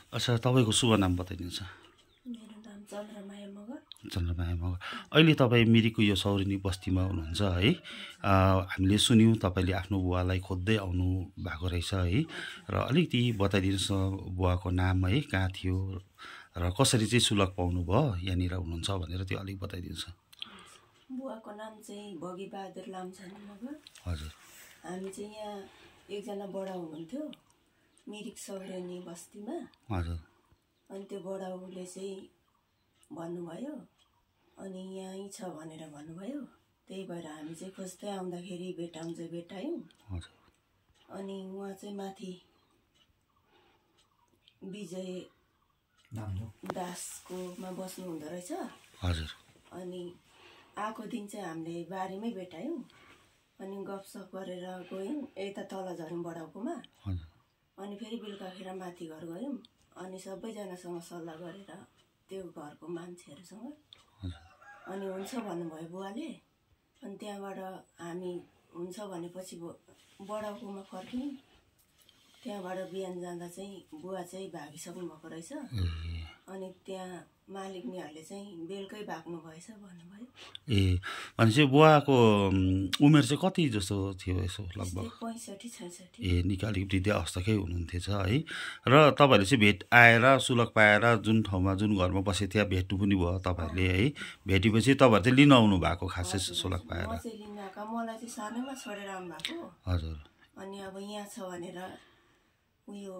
अच्छा, तपाईँको शुभ नाम बताइदिनुहोस्। मेरो नाम चन्द्रमाया मगर। चन्द्रमाया मगर। अहिले तपाईँ मिरिकको यो सौरेनी बस्तीमा हुनुहुन्छ है। हामीले सुन्यौँ तपाईँले आफ्नो बुवालाई खोज्दै आउनु भएको रहेछ है। र अलिकति बताइदिनुहोस् बुवाको नाम है, कहाँ थियो र कसरी चाहिँ सुलभ पाउनुभयो, यहाँनिर हुनुहुन्छ भनेर त्यो अलिक बताइदिनुहोस्। बुवाको नाम चाहिँ भोगीबहादुर लामछाने मगर। हजुर। हामी चाहिँ यहाँ एकजना बडा हुनुहुन्थ्यो मिरिक सौरेनी बस्तीमा। हजुर। अनि त्यो बडाउले चाहिँ भन्नुभयो, अनि यहीँ छ भनेर भन्नुभयो। त्यही भएर हामी चाहिँ खोज्दै आउँदाखेरि भेटायौँ। हजुर। अनि उहाँ चाहिँ माथि विजय दासकोमा बस्नु हुँदो रहेछ। हजुर। अनि आएको दिन चाहिँ हामीले बारीमै भेटायौँ। अनि गफसफ गरेर गयौँ यता तल झऱ्यौँ बडाउकोमा। अनि फेरि बेलुकाखेर माथि घर गयौँ। अनि सबैजनासँग सल्लाह गरेर त्यो घरको मान्छेहरूसँग अनि हुन्छ भन्नुभयो बुवाले। अनि त्यहाँबाट हामी हुन्छ भनेपछि बडाउकोमा फर्क्यौँ। त्यहाँबाट बिहान जाँदा चाहिँ बुवा चाहिँ भागिसक्नु भएको रहेछ। अनि त्यहाँ मालिकनीहरूले चाहिँ बेलुकै भाग्नु भएछ भन्नुभयो। ए, भनेपछि बुवाको उमेर चाहिँ कति जस्तो थियो यसो लगभग? 65-66। ए, निकै अलिक वृद्ध अवस्थाकै हुनुहुन्थेछ है। र तपाईँहरूले चाहिँ भेट आएर सुलग पाएर जुन ठाउँमा जुन घरमा बसे त्यहाँ भेट्नु पनि भयो तपाईँहरूले है। भेटेपछि तपाईँहरू चाहिँ लिन आउनु भएको खासै सुलग पाएर? म चाहिँ लिन आएको, मलाई चाहिँ सानैमा छोडेर आउनु भएको। हजुर। अनि अब यहाँ छ भनेर उयो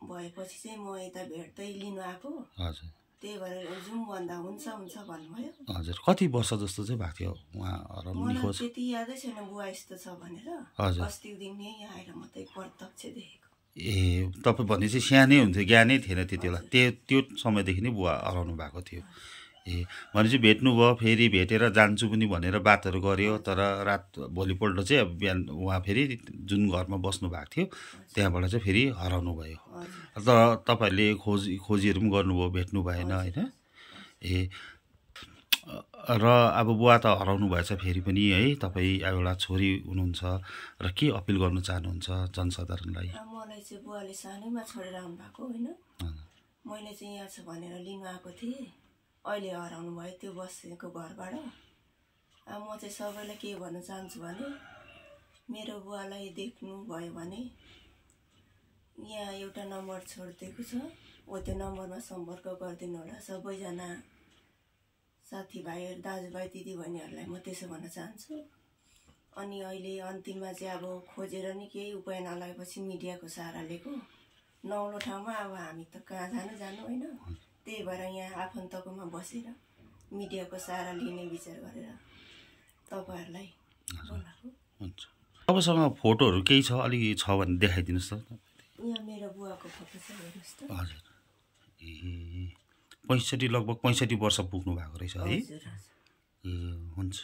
भएपछि चाहिँ म यता भेट्दै लिनु आएको। हजुर। त्यही भएर जाउँ भन्दा हुन्छ भन्नुभयो। हजुर। कति वर्ष जस्तो चाहिँ भएको थियो उहाँ हराउनु? मलाई त्यति यादै छैन बुवा यस्तो छ भनेर। हजुर। अस्तिको दिन यहाँ आएर मात्रै प्रत्यक्ष देखेको। ए, तपाईँ भने चाहिँ सानै हुन्थ्यो, ज्ञानै थिएन त्यति बेला, त्यो समयदेखि नै बुवा हराउनु भएको थियो। ए, भनेपछि भेट्नुभयो, फेरि भेटेर जान्छु पनि भनेर बातहरू गऱ्यो। तर भोलिपल्ट चाहिँ अब बिहान उहाँ फेरि जुन घरमा बस्नु भएको थियो त्यहाँबाट चाहिँ फेरि हराउनु भयो। तर तपाईँहरूले खोजीहरू पनि गर्नुभयो, भेट्नु भएन होइन? ए, र अब बुवा त हराउनु भएछ फेरि पनि है। तपाईँ अब एउटा छोरी हुनुहुन्छ र के अपिल गर्न चाहनुहुन्छ जनसाधारणलाई? मलाई चाहिँ बुवाले सानैमा छोडेर आउनु भएको होइन। मैले चाहिँ यहाँ छ भनेर लिनु आएको थिएँ। अहिले हराउनु भयो त्यो बसेको घरबाट। अब म चाहिँ सबैलाई के भन्न चाहन्छु भने मेरो बुवालाई देख्नु भयो भने यहाँ एउटा नम्बर छोडिदिएको छ, हो त्यो नम्बरमा सम्पर्क गरिदिनु होला। सबैजना साथीभाइहरू, दाजुभाइ, दिदीबहिनीहरूलाई म त्यसो भन्न चाहन्छु। अनि अहिले अन्तिममा चाहिँ अब खोजेर नि केही उपाय नलागेपछि मिडियाको सहारा लिएको। नौलो ठाउँमा अब हामी त कहाँ जानु होइन। त्यही भएर यहाँ आफन्तकोमा बसेर मिडियाको सहारा लिने विचार गरेर तपाईँहरूलाई बोलाएको। हुन्छ। तपाईँसँग फोटोहरू केही छ, अलिक छ भने देखाइदिनुहोस् त। यहाँ मेरो बुवाको फोटो छ, हेर्नुहोस् त। हजुर। ए, 65 लगभग 65 वर्ष पुग्नु भएको रहेछ है। हजुर। ए, हुन्छ।